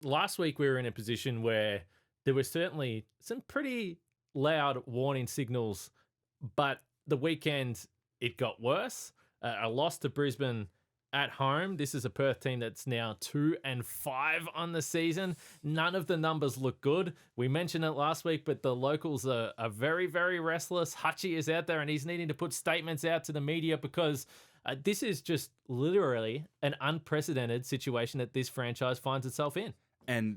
last week we were in a position where there was certainly some pretty loud warning signals, but the weekend it got worse. A loss to Brisbane at home. This is a Perth team that's now 2-5 on the season. None of the numbers look good. We mentioned it last week, but the locals are very, very restless. Hutchie is out there and he's needing to put statements out to the media because this is just literally an unprecedented situation that this franchise finds itself in. And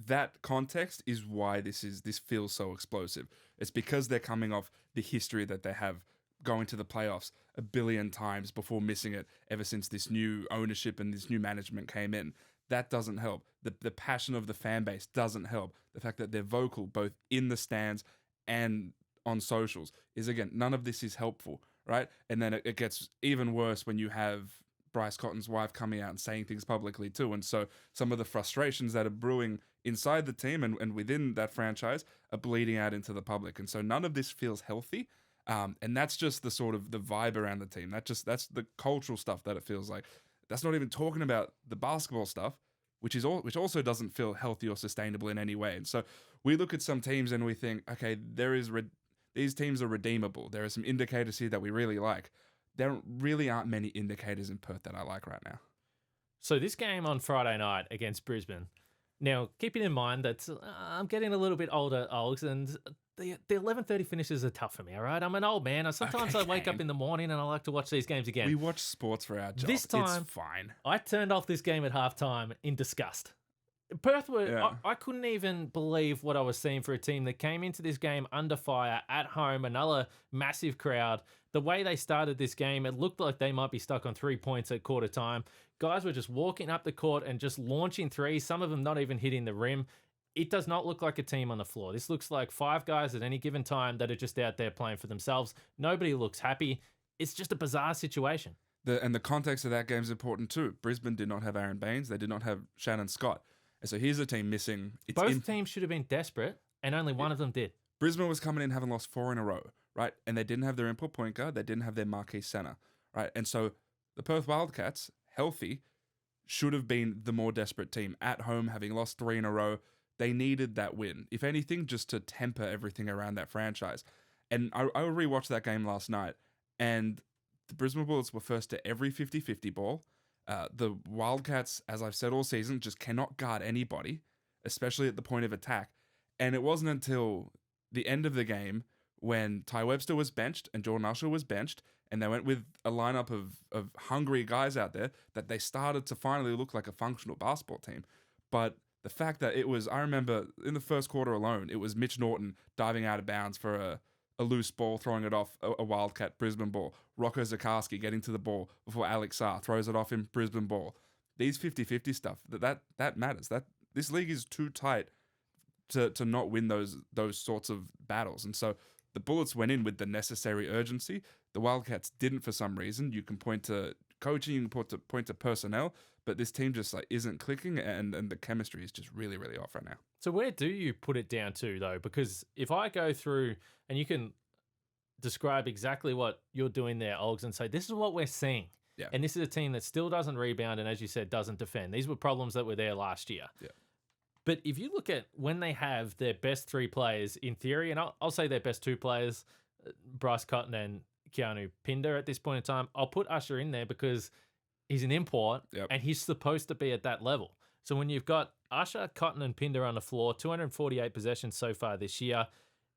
that context is why this feels so explosive. It's because they're coming off the history that they have going to the playoffs a billion times before missing it ever since this new ownership and this new management came in. That doesn't help. The passion of the fan base doesn't help. The fact that they're vocal both in the stands and on socials is, again, none of this is helpful, right? And then it gets even worse when you have Bryce Cotton's wife coming out and saying things publicly too. And so some of the frustrations that are brewing inside the team and within that franchise are bleeding out into the public. And so none of this feels healthy. And that's just the sort of the vibe around the team. That's the cultural stuff that it feels like. That's not even talking about the basketball stuff, which also doesn't feel healthy or sustainable in any way. And so we look at some teams and we think, okay, these teams are redeemable. There are some indicators here that we really like. There really aren't many indicators in Perth that I like right now. So this game on Friday night against Brisbane. Now, keeping in mind that I'm getting a little bit older, Olgs, and the 11:30 finishes are tough for me, all right? I'm an old man. Sometimes I wake up in the morning and I like to watch these games again. We watch sports for our job. This time, it's fine. I turned off this game at halftime in disgust. Perth I couldn't even believe what I was seeing for a team that came into this game under fire at home, another massive crowd. The way they started this game, it looked like they might be stuck on 3 points at quarter time. Guys were just walking up the court and just launching threes, some of them not even hitting the rim. It does not look like a team on the floor. This looks like 5 guys at any given time that are just out there playing for themselves. Nobody looks happy. It's just a bizarre situation. And the context of that game is important too. Brisbane did not have Aaron Baines. They did not have Shannon Scott. And so here's a team missing. Both teams should have been desperate, and only one of them did. Brisbane was coming in having lost 4 in a row, right? And they didn't have their input point guard. They didn't have their marquee center, right? And so the Perth Wildcats, healthy, should have been the more desperate team at home, having lost 3 in a row. They needed that win, if anything, just to temper everything around that franchise. And I rewatched that game last night, and the Brisbane Bullets were first to every 50-50 ball. The Wildcats, as I've said all season, just cannot guard anybody, especially at the point of attack. And it wasn't until the end of the game when Ty Webster was benched and Jordan Usher was benched, and they went with a lineup of hungry guys out there, that they started to finally look like a functional basketball team. But the fact that I remember in the first quarter alone, it was Mitch Norton diving out of bounds for a loose ball, throwing it off a Wildcat Brisbane ball. Rocco Zakarski getting to the ball before Alex Sarr throws it off in Brisbane ball. These 50-50 stuff, that matters. This league is too tight to not win those sorts of battles. And so the Bullets went in with the necessary urgency. The Wildcats didn't for some reason. You can point to coaching, you can point to personnel, but this team just isn't clicking, and the chemistry is just really, really off right now. So where do you put it down to, though? Because if I go through, and you can describe exactly what you're doing there, Olgs, and say, this is what we're seeing. Yeah. And this is a team that still doesn't rebound and, as you said, doesn't defend. These were problems that were there last year. Yeah. But if you look at when they have their best 3 players, in theory, and I'll say their best 2 players, Bryce Cotton and Keanu Pinder at this point in time, I'll put Usher in there because he's an import, and he's supposed to be at that level. So when you've got Usher, Cotton, and Pinder on the floor, 248 possessions so far this year,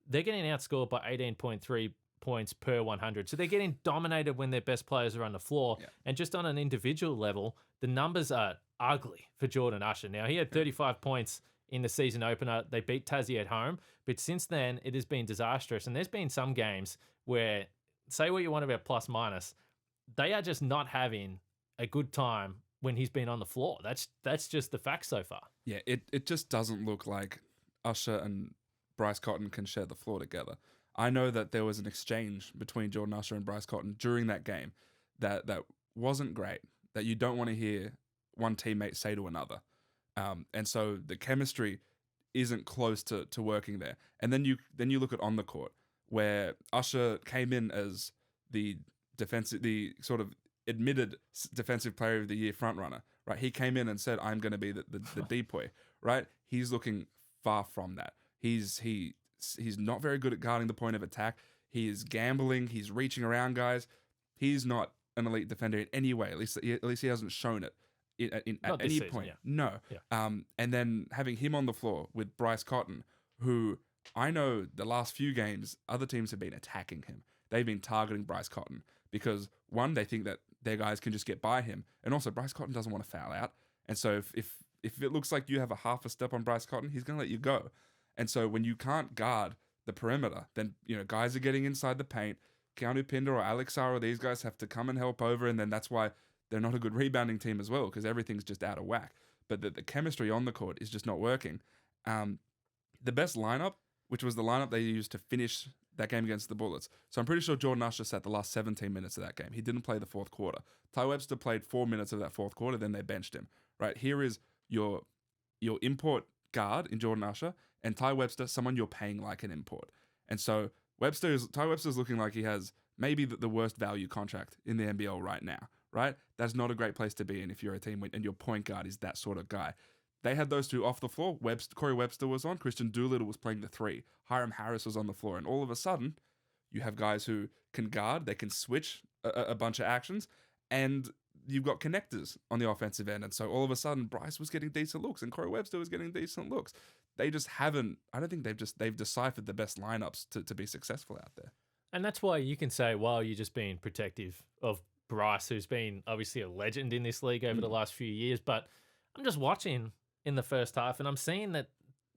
they're getting outscored by 18.3 points per 100. So they're getting dominated when their best players are on the floor. Yeah. And just on an individual level, the numbers are ugly for Jordan Usher. Now, he had 35 points in the season opener. They beat Tassie at home. But since then, it has been disastrous. And there's been some games where, say what you want about plus minus, they are just not having a good time when he's been on the floor. That's just the fact so far. Yeah, it just doesn't look like Usher and Bryce Cotton can share the floor together. I know that there was an exchange between Jordan Usher and Bryce Cotton during that game that wasn't great, that you don't want to hear one teammate say to another. And so the chemistry isn't close to working there. And then you look at on the court, where Usher came in as the sort of admitted defensive player of the year frontrunner, right? He came in and said, I'm going to be the depoy, right? He's looking far from that. He's not very good at guarding the point of attack. He is gambling. He's reaching around guys. He's not an elite defender in any way. At least he hasn't shown it at any season, point. yeah. No. Yeah. And then having him on the floor with Bryce Cotton, who I know the last few games, other teams have been attacking him. They've been targeting Bryce Cotton because, one, they think that their guys can just get by him. And also, Bryce Cotton doesn't want to foul out. And so if it looks like you have a half a step on Bryce Cotton, he's going to let you go. And so when you can't guard the perimeter, then, guys are getting inside the paint. Keanu Pinder or Alex Sara, these guys have to come and help over. And then that's why they're not a good rebounding team as well, because everything's just out of whack. But the chemistry on the court is just not working. The best lineup, which was the lineup they used to finish that game against the Bullets. So I'm pretty sure Jordan Usher sat the last 17 minutes of that game. He didn't play the fourth quarter. Ty Webster played 4 minutes of that fourth quarter, then they benched him. Right, here is your import guard in Jordan Usher, and Ty Webster, someone you're paying like an import. And so Ty Webster's looking like he has maybe the worst value contract in the NBL right now, right? That's not a great place to be in if you're a team and your point guard is that sort of guy. They had those two off the floor. Corey Webster was on. Christian Doolittle was playing the 3. Hiram Harris was on the floor. And all of a sudden, you have guys who can guard. They can switch a bunch of actions. And you've got connectors on the offensive end. And so all of a sudden, Bryce was getting decent looks and Corey Webster was getting decent looks. They just haven't, I don't think they've deciphered the best lineups to be successful out there. And that's why you can say, well, you're just being protective of Bryce, who's been obviously a legend in this league over the last few years. But I'm just watching in the first half, and I'm seeing that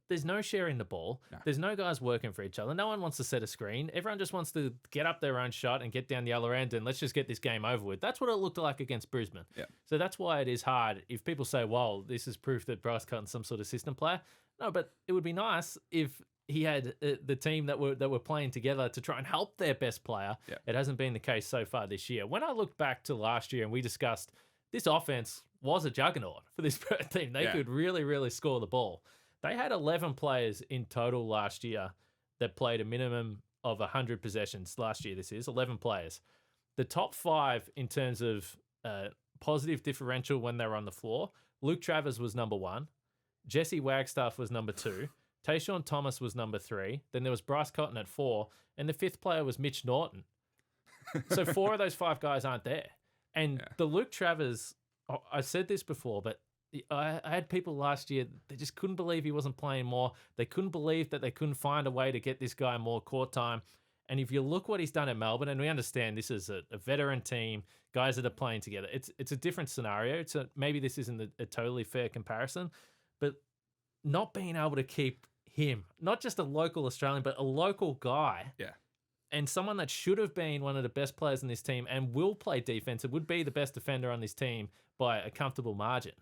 there's no sharing the ball. No. There's no guys working for each other. No one wants to set a screen. Everyone just wants to get up their own shot and get down the other end, and let's just get this game over with. That's what it looked like against Brisbane. Yeah. So that's why it is hard. If people say, well, this is proof that Bryce Cotton's some sort of system player. No, but it would be nice if he had the team that were playing together to try and help their best player. Yeah. It hasn't been the case so far this year. When I looked back to last year and we discussed this offense was a juggernaut for this team. They could really, really score the ball. They had 11 players in total last year that played a minimum of 100 possessions. Last year, this is 11 players. The top 5 in terms of positive differential when they were on the floor, Luke Travers was number 1. Jesse Wagstaff was number 2. Tayshaun Thomas was number 3. Then there was Bryce Cotton at 4. And the 5th player was Mitch Norton. So 4 of those 5 guys aren't there. And the Luke Travers, I said this before, but I had people last year, they just couldn't believe he wasn't playing more. They couldn't believe that they couldn't find a way to get this guy more court time. And if you look what he's done at Melbourne, and we understand this is a veteran team, guys that are playing together, it's a different scenario. Maybe this isn't a totally fair comparison, but not being able to keep him, not just a local Australian, but a local guy. Yeah. And someone that should have been one of the best players in this team and will play defense and would be the best defender on this team by a comfortable margin.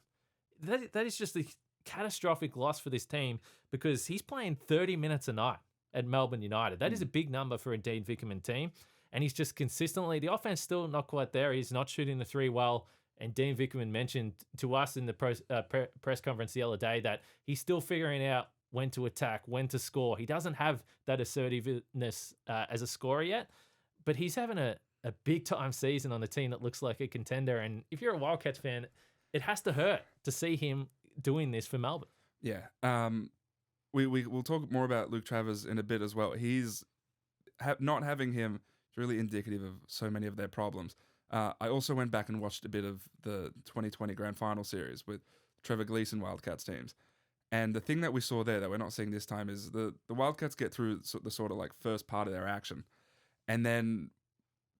That is just a catastrophic loss for this team because he's playing 30 minutes a night at Melbourne United. That is a big number for a Dean Vickerman team. And he's just consistently, the offense still not quite there. He's not shooting the 3 well. And Dean Vickerman mentioned to us in the press conference the other day that he's still figuring out when to attack, when to score. He doesn't have that assertiveness as a scorer yet, but he's having a big-time season on a team that looks like a contender. And if you're a Wildcats fan, it has to hurt to see him doing this for Melbourne. Yeah. We'll talk more about Luke Travers in a bit as well. He's not having him is really indicative of so many of their problems. I also went back and watched a bit of the 2020 Grand Final series with Trevor Gleeson Wildcats teams. And the thing that we saw there that we're not seeing this time is the Wildcats get through the sort of like first part of their action. And then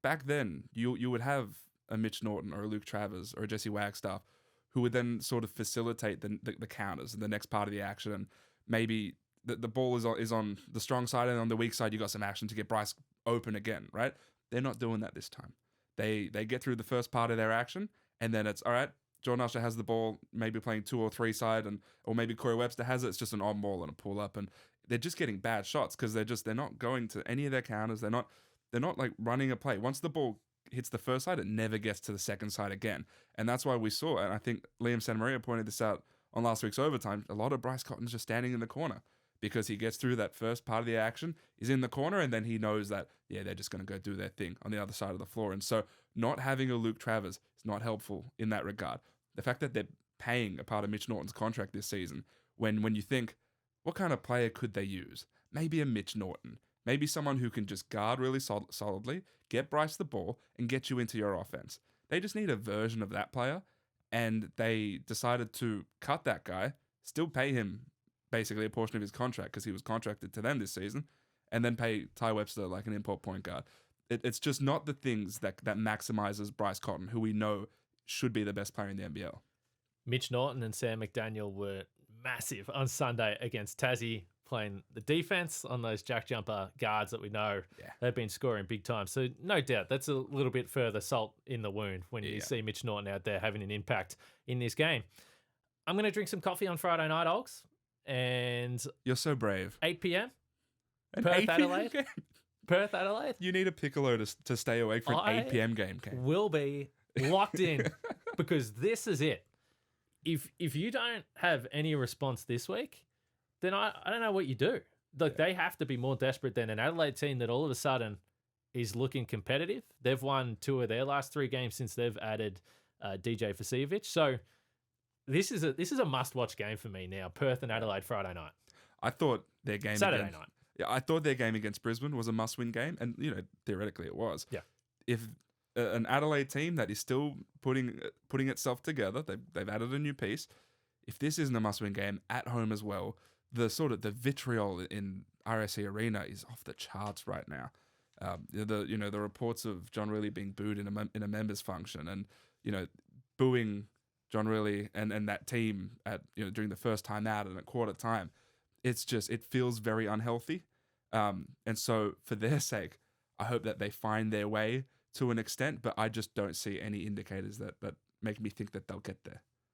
back then, you would have a Mitch Norton or a Luke Travers or a Jesse Wagstaff who would then sort of facilitate the counters and the next part of the action. And maybe the ball is on the strong side, and on the weak side, you got some action to get Bryce open again, right? They're not doing that this time. They get through the first part of their action, and then it's, all right, Jordan Usher has the ball, maybe playing 2 or 3 side, or maybe Corey Webster has it. It's just an on ball and a pull up, and they're just getting bad shots because they're not going to any of their counters. They're not like running a play. Once the ball hits the first side, it never gets to the second side again, and that's why we saw. And I think Liam Santamaria pointed this out on last week's overtime. A lot of Bryce Cotton's just standing in the corner because he gets through that first part of the action, is in the corner, and then he knows that they're just going to go do their thing on the other side of the floor. And so not having a Luke Travers is not helpful in that regard. The fact that paying a part of Mitch Norton's contract this season. When you think, what kind of player could they use? Maybe a Mitch Norton. Maybe someone who can just guard really solidly, get Bryce the ball, and get you into your offense. They just need a version of that player, and they decided to cut that guy, still pay him basically a portion of his contract because he was contracted to them this season, and then pay Ty Webster like an import point guard. It's just not the things that maximizes Bryce Cotton, who we know should be the best player in the NBL. Mitch Norton and Sam McDaniel were massive on Sunday against Tassie, playing the defense on those jack jumper guards that we know they've been scoring big time. So no doubt that's a little bit further salt in the wound when you see Mitch Norton out there having an impact in this game. I'm going to drink some coffee on Friday night, Olgs, and you're so brave. 8 p.m. An Perth 8 p.m. Adelaide. game? Perth Adelaide. You need a piccolo to stay awake for an 8 p.m. game, Kane. Will be locked in because this is it. If you don't have any response this week, then I don't know what you do. Like they have to be more desperate than an Adelaide team that all of a sudden is looking competitive. They've won 2 of their last 3 games since they've added DJ Vasiljevic. So this is a must-watch game for me now. Perth and Adelaide Friday night. I thought their game Saturday night. Yeah, I thought their game against Brisbane was a must-win game, and theoretically it was. Yeah. If an Adelaide team that is still putting itself together, they've added a new piece. If this isn't a must-win game at home as well, the vitriol in RSC Arena is off the charts right now. The reports of John Riley being booed in a members function, and booing John Riley and that team at during the first time out and at quarter time. It feels very unhealthy. And so for their sake, I hope that they find their way to an extent, but I just don't see any indicators that make me think that they'll get there.